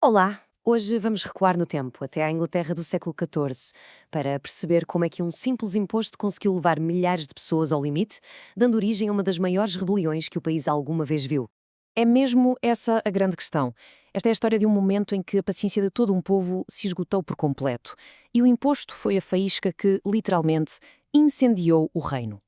Olá! Hoje vamos recuar no tempo, até à Inglaterra do século XIV, para perceber como é que um simples imposto conseguiu levar milhares de pessoas ao limite, dando origem a uma das maiores rebeliões que o país alguma vez viu. É mesmo essa a grande questão. Esta é a história de um momento em que a paciência de todo um povo se esgotou por completo. E o imposto foi a faísca que, literalmente, incendiou o reino.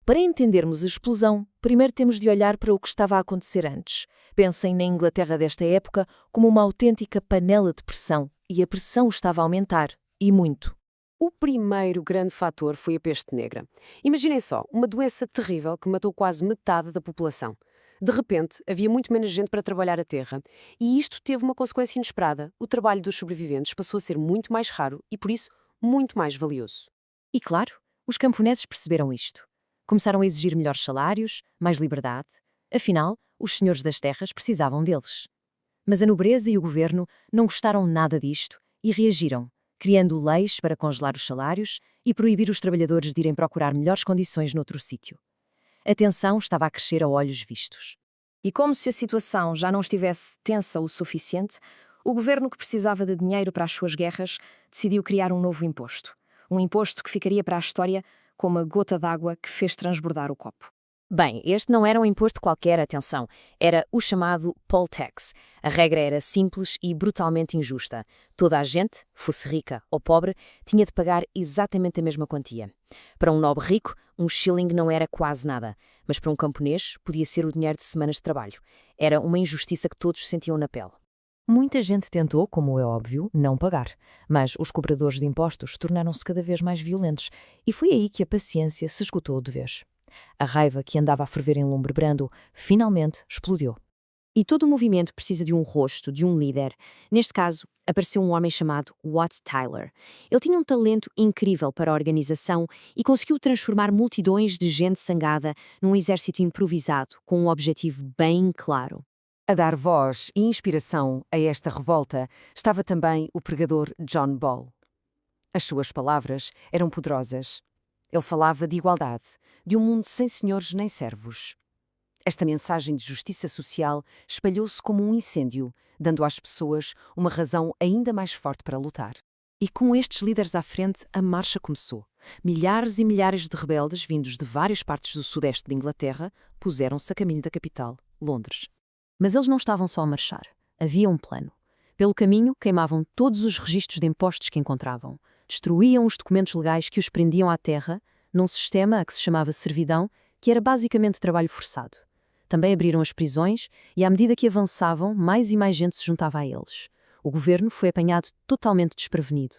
Para entendermos a explosão, primeiro temos de olhar para o que estava a acontecer antes. Pensem na Inglaterra desta época como uma autêntica panela de pressão, e a pressão estava a aumentar, e muito. O primeiro grande fator foi a peste negra. Imaginem só, uma doença terrível que matou quase metade da população. De repente, havia muito menos gente para trabalhar a terra, e isto teve uma consequência inesperada. O trabalho dos sobreviventes passou a ser muito mais raro e, por isso, muito mais valioso. E claro, os camponeses perceberam isto. Começaram a exigir melhores salários, mais liberdade. Afinal, os senhores das terras precisavam deles. Mas a nobreza e o governo não gostaram nada disto e reagiram, criando leis para congelar os salários e proibir os trabalhadores de irem procurar melhores condições noutro sítio. A tensão estava a crescer a olhos vistos. E como se a situação já não estivesse tensa o suficiente, o governo, que precisava de dinheiro para as suas guerras, decidiu criar um novo imposto. Um imposto que ficaria para a história como a gota d'água que fez transbordar o copo. Bem, este não era um imposto qualquer, atenção. Era o chamado poll tax. A regra era simples e brutalmente injusta. Toda a gente, fosse rica ou pobre, tinha de pagar exatamente a mesma quantia. Para um nobre rico, um shilling não era quase nada, mas para um camponês podia ser o dinheiro de semanas de trabalho. Era uma injustiça que todos sentiam na pele. Muita gente tentou, como é óbvio, não pagar, mas os cobradores de impostos tornaram-se cada vez mais violentos e foi aí que a paciência se esgotou de vez. A raiva que andava a ferver em lumbre brando finalmente explodiu. E todo o movimento precisa de um rosto, de um líder. Neste caso, apareceu um homem chamado Wat Tyler. Ele tinha um talento incrível para a organização e conseguiu transformar multidões de gente zangada num exército improvisado, com um objetivo bem claro. A dar voz e inspiração a esta revolta estava também o pregador John Ball. As suas palavras eram poderosas. Ele falava de igualdade, de um mundo sem senhores nem servos. Esta mensagem de justiça social espalhou-se como um incêndio, dando às pessoas uma razão ainda mais forte para lutar. E com estes líderes à frente, a marcha começou. Milhares e milhares de rebeldes, vindos de várias partes do sudeste de Inglaterra, puseram-se a caminho da capital, Londres. Mas eles não estavam só a marchar. Havia um plano. Pelo caminho, queimavam todos os registros de impostos que encontravam. Destruíam os documentos legais que os prendiam à terra, num sistema a que se chamava servidão, que era basicamente trabalho forçado. Também abriram as prisões e, à medida que avançavam, mais e mais gente se juntava a eles. O governo foi apanhado totalmente desprevenido.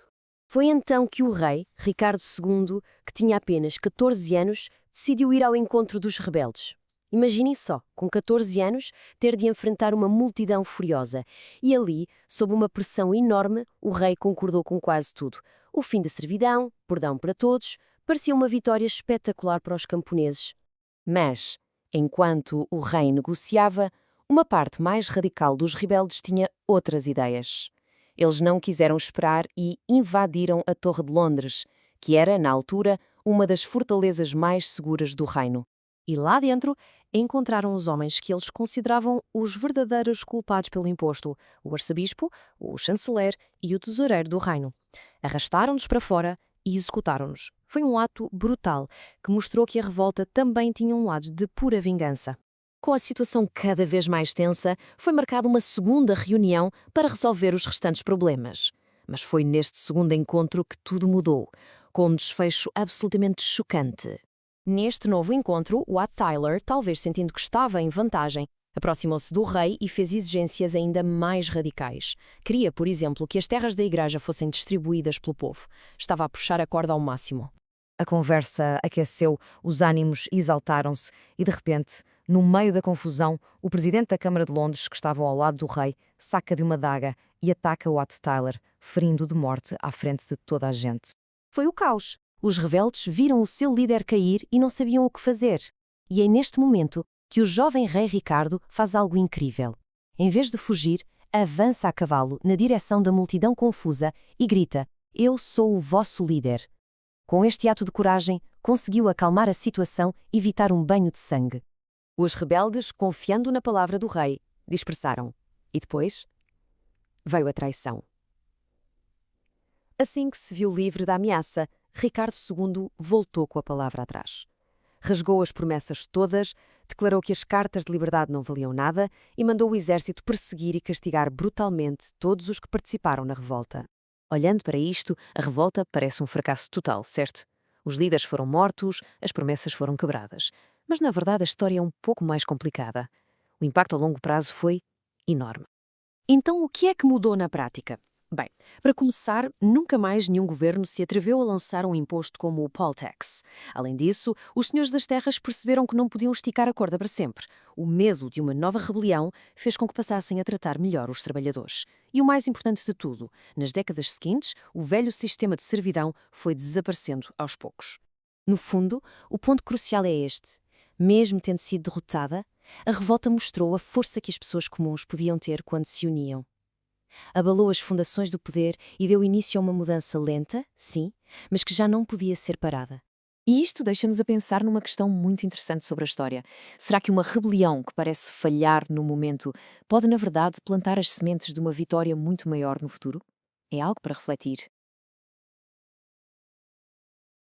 Foi então que o rei, Ricardo II, que tinha apenas 14 anos, decidiu ir ao encontro dos rebeldes. Imaginem só, com 14 anos, ter de enfrentar uma multidão furiosa. E ali, sob uma pressão enorme, o rei concordou com quase tudo. O fim da servidão, perdão para todos, parecia uma vitória espetacular para os camponeses. Mas, enquanto o rei negociava, uma parte mais radical dos rebeldes tinha outras ideias. Eles não quiseram esperar e invadiram a Torre de Londres, que era, na altura, uma das fortalezas mais seguras do reino. E lá dentro encontraram os homens que eles consideravam os verdadeiros culpados pelo imposto, o arcebispo, o chanceler e o tesoureiro do reino. Arrastaram-nos para fora e executaram-nos. Foi um ato brutal, que mostrou que a revolta também tinha um lado de pura vingança. Com a situação cada vez mais tensa, foi marcada uma segunda reunião para resolver os restantes problemas. Mas foi neste segundo encontro que tudo mudou, com um desfecho absolutamente chocante. Neste novo encontro, Wat Tyler, talvez sentindo que estava em vantagem, aproximou-se do rei e fez exigências ainda mais radicais. Queria, por exemplo, que as terras da igreja fossem distribuídas pelo povo. Estava a puxar a corda ao máximo. A conversa aqueceu, os ânimos exaltaram-se e, de repente, no meio da confusão, o presidente da Câmara de Londres, que estava ao lado do rei, saca de uma adaga e ataca Wat Tyler, ferindo de morte à frente de toda a gente. Foi o caos. Os rebeldes viram o seu líder cair e não sabiam o que fazer. E é neste momento que o jovem rei Ricardo faz algo incrível. Em vez de fugir, avança a cavalo na direção da multidão confusa e grita: "Eu sou o vosso líder." Com este ato de coragem, conseguiu acalmar a situação e evitar um banho de sangue. Os rebeldes, confiando na palavra do rei, dispersaram. E depois? veio a traição. Assim que se viu livre da ameaça, Ricardo II voltou com a palavra atrás. Rasgou as promessas todas, declarou que as cartas de liberdade não valiam nada e mandou o exército perseguir e castigar brutalmente todos os que participaram na revolta. Olhando para isto, a revolta parece um fracasso total, certo? Os líderes foram mortos, as promessas foram quebradas. Mas na verdade a história é um pouco mais complicada. O impacto a longo prazo foi enorme. Então, o que é que mudou na prática? Bem, para começar, nunca mais nenhum governo se atreveu a lançar um imposto como o poll tax. Além disso, os senhores das terras perceberam que não podiam esticar a corda para sempre. O medo de uma nova rebelião fez com que passassem a tratar melhor os trabalhadores. E o mais importante de tudo, nas décadas seguintes, o velho sistema de servidão foi desaparecendo aos poucos. No fundo, o ponto crucial é este. Mesmo tendo sido derrotada, a revolta mostrou a força que as pessoas comuns podiam ter quando se uniam. Abalou as fundações do poder e deu início a uma mudança lenta, sim, mas que já não podia ser parada. E isto deixa-nos a pensar numa questão muito interessante sobre a história. Será que uma rebelião que parece falhar no momento pode, na verdade, plantar as sementes de uma vitória muito maior no futuro? É algo para refletir.